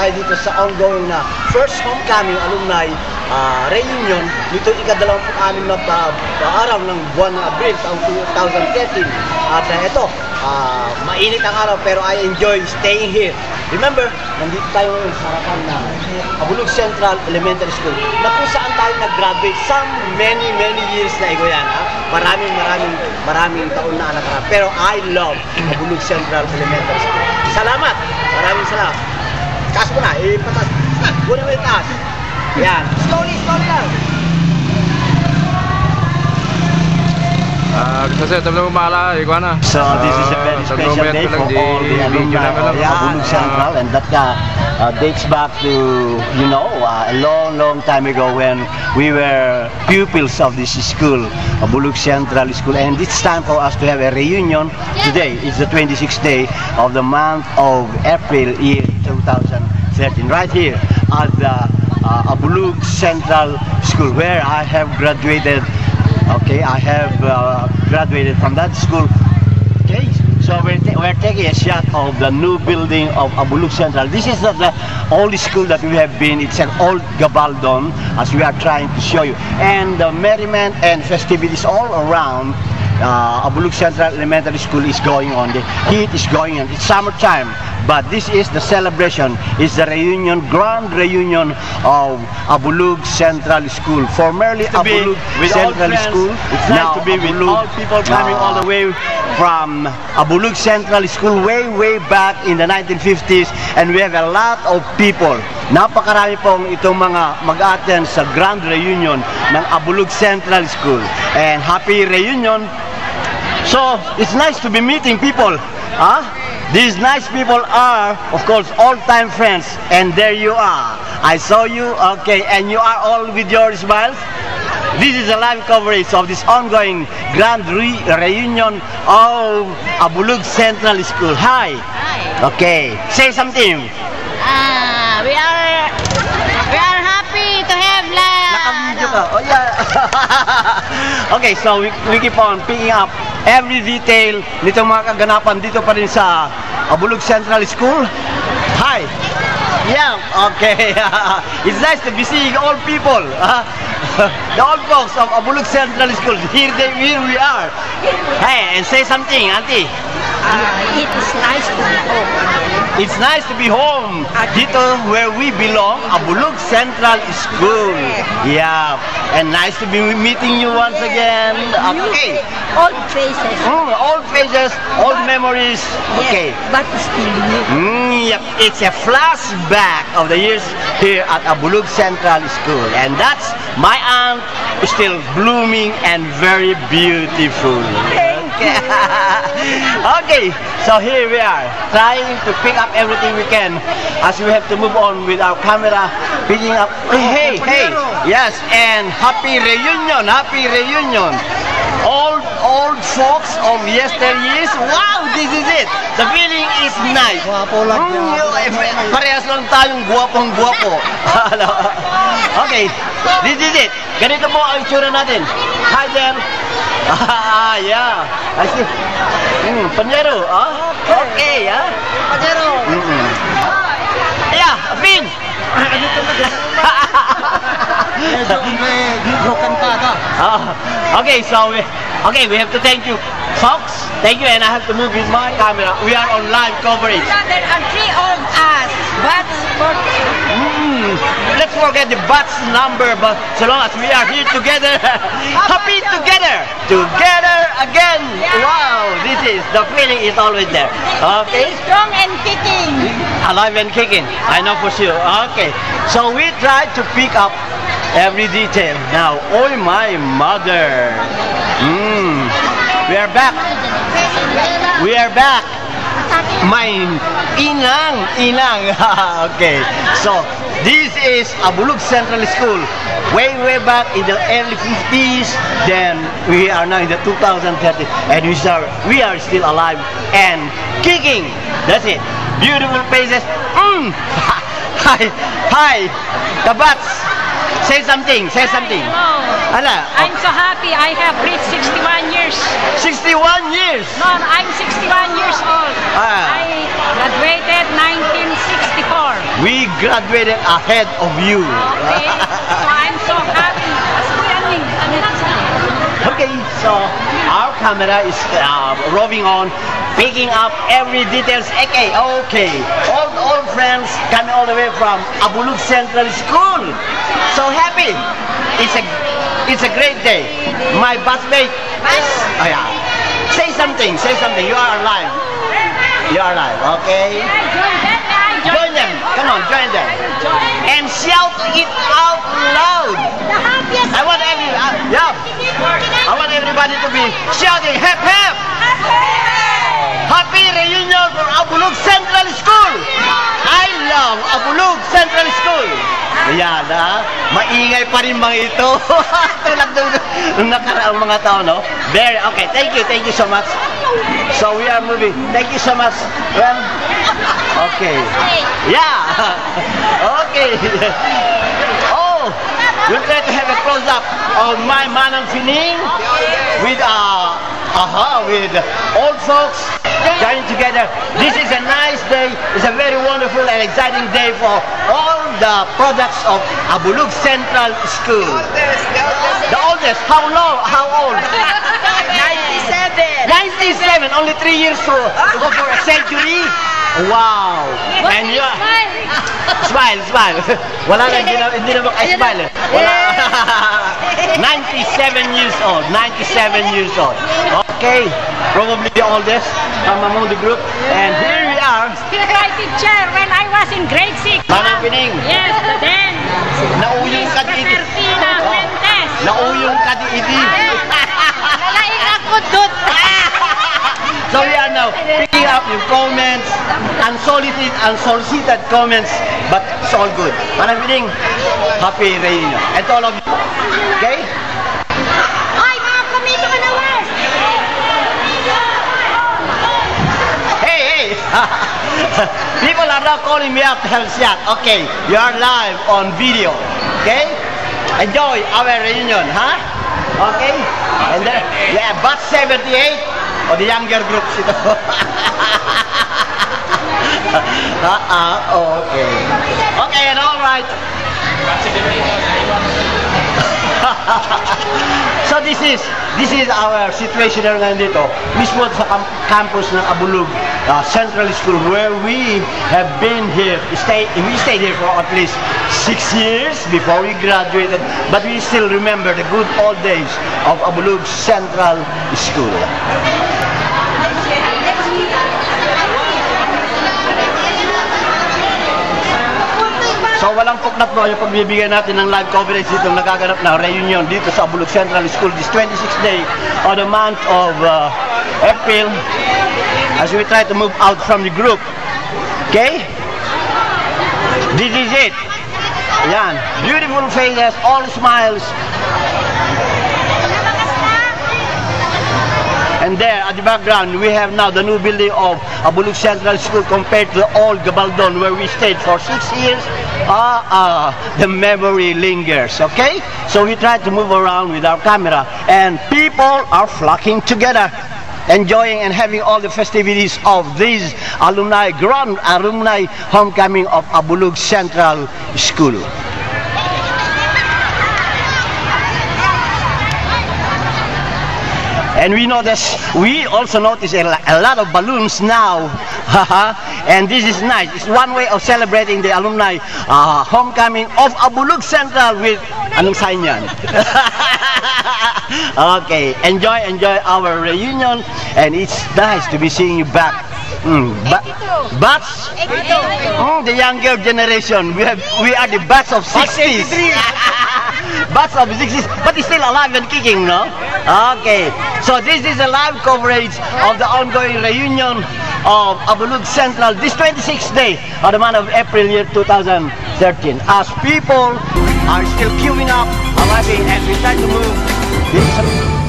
tayo dito sa ongoing na first homecoming alumni reunion nito ika-26 na araw ng buwan ng Abril taong 2013. At ito, mainit ang araw pero I enjoy staying here. Remember, nandito tayo ngayon sa harapan ng Abulug Central Elementary School na kung saan tayo nag-graduate some many years na ago yan. Maraming taon na nakaraan. Pero I love Abulug Central Elementary School. Salamat! Maraming salamat. Taas mo na, ipatas. Guna mo yung taas. Yan. Slowly lang. So this is a very special day for all the alumni of Abulug Central, and that dates back to, you know, a long time ago when we were pupils of this school, Abulug Central School, and it's time for us to have a reunion. Today is the 26th day of the month of April year 2013, right here at the Abulug Central School, where I have graduated. Okay, I have graduated from that school. Okay, so we're taking a shot of the new building of Abulug Central. This is not the old school that we have been. It's an old Gabaldon, as we are trying to show you. And the merriment and festivities all around Abulug Central Elementary School is going on. The heat is going on. It's summertime, but this is the celebration. It's the reunion, grand reunion of Abulug Central School, formerly Abulug Central School. It's nice to be with all people coming all the way from Abulug Central School way back in the 1950s, and we have a lot of people. Napakarami pong itong mga mag-attend sa grand reunion ng Abulug Central School. And happy reunion. So, it's nice to be meeting people. These nice people are, of course, all-time friends. And there you are. I saw you, okay, and you are all with your smiles. This is a live coverage of this ongoing grand reunion of Abulug Central School. Hi. Okay, say something. We are happy to have Oh, yeah. Okay, so we keep on picking up every detail nitong mga kaganapan dito pa rin sa Abulug Central School. Hi. Yeah, okay. It's nice to be seeing all people. The old folks of Abulug Central School. Here we are. Hey, and say something, Auntie. It is nice to be home. It's nice to be home. Dito where we belong, Abulug Central School. Yeah, and nice to be meeting you once again. Okay. Old faces. Old faces, old memories. Okay. But still new. Yep. It's a flashback of the years here at Abulug Central School, and that's my aunt, still blooming and very beautiful. Okay, so here we are, trying to pick up everything we can as we have to move on with our camera, picking up. Hey, yes, and happy reunion. Old folks of yesteryears. Wow, this is it. The feeling is nice. Parehas lang tayong guwapong-guwapo. Okay, this is it. Ganito po ang itsura natin. Hi there. Yeah. I see. Panyero. Okay, Panyero. Yeah, Vin. Okay, so we have to thank you, folks. Thank you, and I have to move with my camera. We are on live coverage. There are 3 of us, but let's forget the butts number, but so long as we are here together, happy together again. Wow, the feeling is always there. Okay, strong and kicking. Alive and kicking, I know for sure. Okay, so we try to pick up every detail. Now, oh my mother. We are back. My inang. Okay, so this is Abulug Central School. Way back in the early 50s. Then we are now in the 2030, and we are still alive and kicking. That's it. Beautiful faces. Hi, kabats. Say something, say something. Hello. Ala, I'm so happy I have reached 61 years. 61 years. No, I'm 61 years old. Ah. I graduated 1964. We graduated ahead of you. Okay, so I'm so happy. Okay, so our camera is roving on, picking up every details. Okay, okay. All friends coming all the way from Abulug Central School. So happy. It's a great day. My batchmate. Oh yeah. Say something. Say something. You are alive. You are alive. Okay. Join them. Come on, join them. And shout it out loud. I want everybody to be shouting, hep hep! Happy reunion for Abulug Central School! I love Abulug Central School! Ayan, ha? Maingay pa rin mga ito. Tulad nung nakaraang mga tao, no? Very, okay, thank you so much. So we are moving. Thank you so much. Well, okay. Yeah! Okay. Oh! We'll try to have a close-up of my Manang Fining with old folks joining together. This is a nice day. It's a very wonderful and exciting day for all the products of Abulug Central School. The oldest. How long? How old? 97. 97. Only 3 years to go for a century. Wow. And you smile. Wala na, hindi na maka-smile. Wala. 97 years old. 97 years old. Okay. Probably the oldest among the group. And here we are. My teacher when I was in grade 6. Manang Fining. Yes, then. Nauyong ka di iti. Serfina Fuentes. Nauyong ka di iti. Nalaing ako doon. So we are now picking up your comments, unsolicited comments, but it's all good. Manang Fining, happy reunion. And to all of you, okay? Ay, mga komito ka nawas! Hey! People are now calling me up to help shot. Okay, you are live on video. Okay? Enjoy our reunion, huh? Okay? And then, yeah, batch 78 or the younger groups ito. Okay. Okay, and all right. So this is our situation na nandito mismo sa campus ng Abulug Central School, where we have been here. We stayed here for at least 6 years before we graduated, but we still remember the good old days of Abulug Central School. So walang puknat no yung pagbibigyan natin ng live coverage dito nagaganap na reunion dito sa Abulug Central School this 26th day of the month of April as we try to move out from the group. Okay? This is it. Yan. Beautiful faces, all smiles. And there at the background we have now the new building of Abulug Central School compared to the old Gabaldon where we stayed for 6 years. The memory lingers, okay? So we try to move around with our camera and people are flocking together, enjoying and having all the festivities of this grand alumni homecoming of Abulug Central School. And we also notice a lot of balloons now. And this is nice. It's one way of celebrating the alumni homecoming of Abulug Central with anong sign yan? Okay, enjoy our reunion, and it's nice to be seeing you back. But the younger generation, we are the batch of 60s. Batch of 60s, but it's still alive and kicking, no? Okay, so this is a live coverage of the ongoing reunion of Abulug Central this 26th day of the month of April year 2013. As people are still queuing up, arriving, and we try to move this